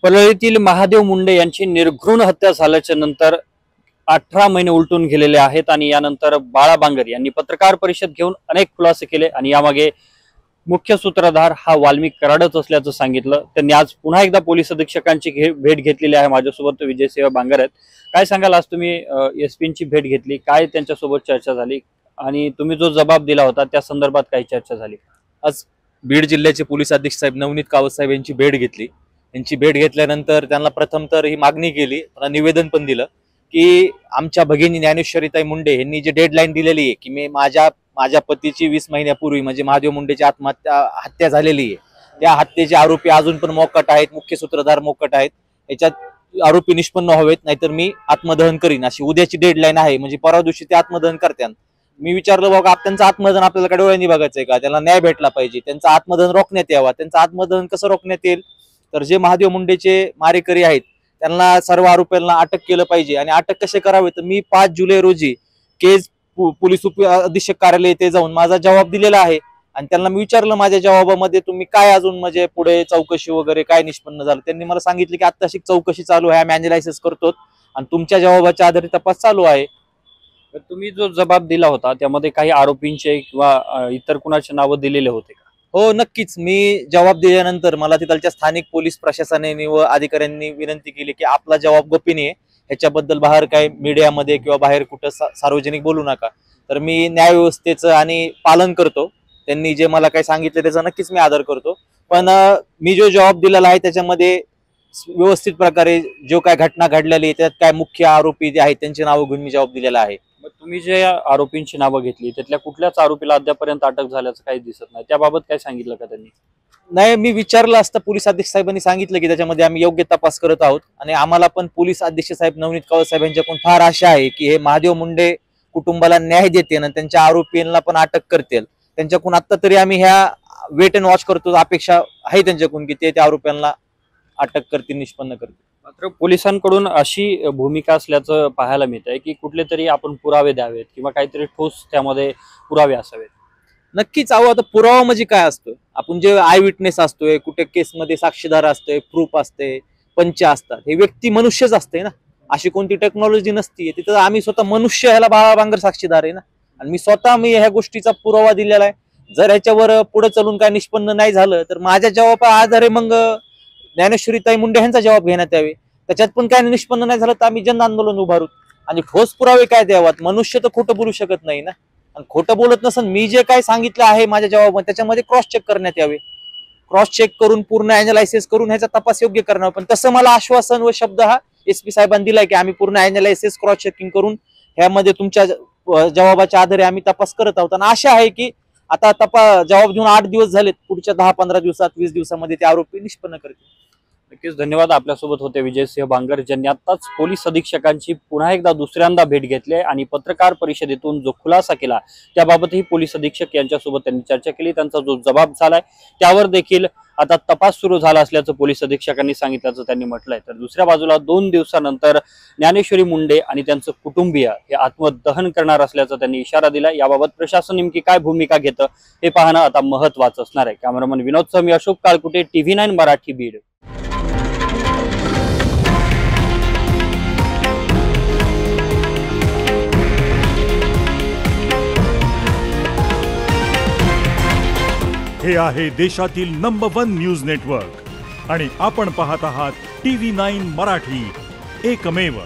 परळीतील महादेव मुंडे यांची निर्घृण हत्या झाल्याच्या नंतर 18 महिने उलटून गेलेले आहेत आणि यानंतर बाळा बांगर यांनी पत्रकार परिषद घेऊन अनेक खुलासे केले आणि यामागे मुख्य सूत्रधार हा वाल्मिक कराडच असल्याचं सांगितलं। त्यांनी आज पुन्हा एकदा पोलीस अधीक्षकांची भेट घेतलेली आहे। माझ्यासोबत विजयसिंह बांगर आहेत। काय सांगाल, आज तुम्ही एसपींची भेट घेतली, काय त्यांच्यासोबत चर्चा झाली आणि तुम्ही जो जबाब दिला होता त्या संदर्भात काही चर्चा झाली? आज बीड जिल्ह्याचे पोलीस अधीक्षक साहेब नवनीत कावत साहेब यांची भेट घेतली। यांची भेट घेतल्यानंतर त्यांना प्रथम तर ही मागणी केली, त्यांना निवेदन पण दिलं की आमच्या भगिनी ज्ञानेश्वरीताई मुंडे यांनी जे डेडलाईन दिलेली आहे की मी माझ्या पतीची 20 महिन्यापूर्वी म्हणजे महादेव मुंडेची हत्या झालेली आहे, त्या हत्येचे आरोपी अजून पण मोकाट आहेत, मुख्य सूत्रधार मोकाट आहेत, याच्यात आरोपी निष्पन्न व्हावेत, नाहीतर मी आत्मदहन करीन अशी उद्याची डेडलाईन आहे। म्हणजे परवा दिवशी ते आत्मदहन करतात। मी विचारलं बघा, त्यांचं आत्मदहन आपल्याला काय डोळ्यांनी बघायचंय का? त्याला न्याय भेटला पाहिजे, त्यांचं आत्मदहन रोखण्यात यावा। त्यांचं आत्मदहन कसं रोखण्यात येईल तर जे महादेव मुंडेचे मारेकरी आहेत त्यांना सर्व आरोपींना अटक केलं पाहिजे। आणि अटक कसे करावे तर मी 5 जुलै रोजी केज पोलीस उप अधीक्षक कार्यालय येथे जाऊन माझा जबाब दिलेला आहे आणि त्यांना मी विचारलं माझ्या जबाबामध्ये तुम्ही काय अजून म्हणजे पुढे चौकशी वगैरे काय निष्पन्न झालं। त्यांनी मला सांगितलं की आत्ताशी चौकशी चालू आहे, आम्ही अॅनालायसिस करतो आणि तुमच्या जबाबाच्या आधारे तपास चालू आहे। तुम्ही जो जबाब दिला होता त्यामध्ये काही आरोपींचे किंवा इतर कुणाचे नाव दिलेले होते का? हो, नक्कीच। मी जबाब दिल्यानंतर मला तिथलच्या स्थानिक पोलीस प्रशासनाने व अधिकाऱ्यांनी विनंती केली की आपला जबाब गोपनीय आहे, ह्याच्याबद्दल बाहेर काय मीडियामध्ये किंवा बाहेर कुठं सार्वजनिक बोलू नका। तर मी न्याय व्यवस्थेचं आणि पालन करतो, त्यांनी जे मला काय सांगितलं त्याचा नक्कीच मी आदर करतो। पण मी जो जबाब दिलेला आहे त्याच्यामध्ये व्यवस्थित प्रकारे जो काय घटना घडलेली आहे त्यात काय मुख्य आरोपी जे आहेत त्यांची नावं घेऊन मी जबाब दिलेला आहे। तुम्ही जे आरोपींची नावं घेतली त्यातल्या कुठल्याच आरोपीला अद्यापर्यंत अटक झाल्याचं काही दिसत नाही, त्याबाबत काय सांगितलं का त्यांनी? नाही, मी विचारलं असतं, पोलीस अधीक्षक साहेबांनी सांगितलं की त्याच्यामध्ये आम्ही योग्य तपास करत आहोत आणि आम्हाला पण पोलीस अधीक्षक साहेब नवनीत कावत साहेब यांच्याकडून फार आशा आहे की हे महादेव मुंडे कुटुंबाला न्याय देतील आणि त्यांच्या आरोपींना पण अटक करतील। त्यांच्याकडून आता तरी आम्ही ह्या वेट अँड वॉच करतो, अपेक्षा आहे त्यांच्याकडून की ते त्या आरोपींना अटक करतील, निष्पन्न करतील। मात्र पोलिसांकडून अशी भूमिका असल्याचं पाहायला मिळत आहे की कुठले तरी आपण पुरावे द्यावेत किंवा काहीतरी ठोस त्यामध्ये पुरावे असावेत। नक्कीच। आता पुरावा म्हणजे काय असतो? आपण जे आय विटनेस असतोय, कुठे केसमध्ये साक्षीदार असतोय, प्रूफ असते, पंच असतात, हे व्यक्ती मनुष्यच असते ना, अशी कोणती टेक्नॉलॉजी नसती। तिथं आम्ही स्वतः मनुष्य ह्याला बाळा बांगर साक्षीदार आहे ना, आणि मी ह्या गोष्टीचा पुरावा दिलेला आहे। जर ह्याच्यावर पुढे चालून काय निष्पन्न नाही झालं तर माझ्या जबाबा आधारे मग ज्ञानेश्वरीताई मुंडे यांचा जबाब घेण्यात यावे। त्याच्यात पण काय निष्पन्न नाही झालं तर आम्ही जन आंदोलन उभारू आणि ठोस पुरावे काय द्यावात। मनुष्य तर खोटं बोलू शकत नाही ना, आणि खोटं बोलत नसेल, मी जे काय सांगितलं आहे माझ्या जबाबामध्ये त्याच्यामध्ये क्रॉस चेक करण्यात यावे, क्रॉस चेक करून पूर्ण अॅनालायसिस करून ह्याचा तपास योग्य करणं। पण तसं मला आश्वासन व शब्द हा एसपी साहेबांनी दिलाय की आम्ही पूर्ण अॅनालायसिस क्रॉस चेकिंग करून ह्यामध्ये तुमच्या जबाबाच्या आधारे आम्ही तपास करत आहोत। आणि आशा आहे की आता जबाब घेऊन 8 दिवस झालेत, पुढच्या 10-15 दिवसात 20 दिवसामध्ये ते आरोपी निष्पन्न करतील। नक्कीच, धन्यवाद। आपल्यासोबत होते विजयसिंह बांगर, ज्यांनी आताच पोलीस अधीक्षकांची पुन्हा एकदा दुसऱ्यांदा भेट घेतली आणि पत्रकार परिषदेतून जो खुलासा केला त्याबाबतही पोलीस अधीक्षक यांच्यासोबत त्यांनी चर्चा केली। त्यांचा जो जबाब झालाय त्यावर देखील आता तपास सुरू झाला असल्याचं पोलीस अधीक्षकांनी सांगितल्याचं त्यांनी म्हटलंय। तर दुसऱ्या बाजूला 2 दिवसानंतर ज्ञानेश्वरी मुंडे आणि त्यांचं कुटुंबीय हे आत्मदहन करणार असल्याचा त्यांनी इशारा दिला। याबाबत प्रशासन नेमकी काय भूमिका घेतं हे पाहणं आता महत्त्वाचं असणार आहे। कॅमेरामन विनोद सह मी अशोक काळकुटे, TV9 मराठी, बीड। हे आहे देशातील नंबर 1 न्यूज नेटवर्क आणि आपण पाहत आहात TV9 मराठी, एकमेव।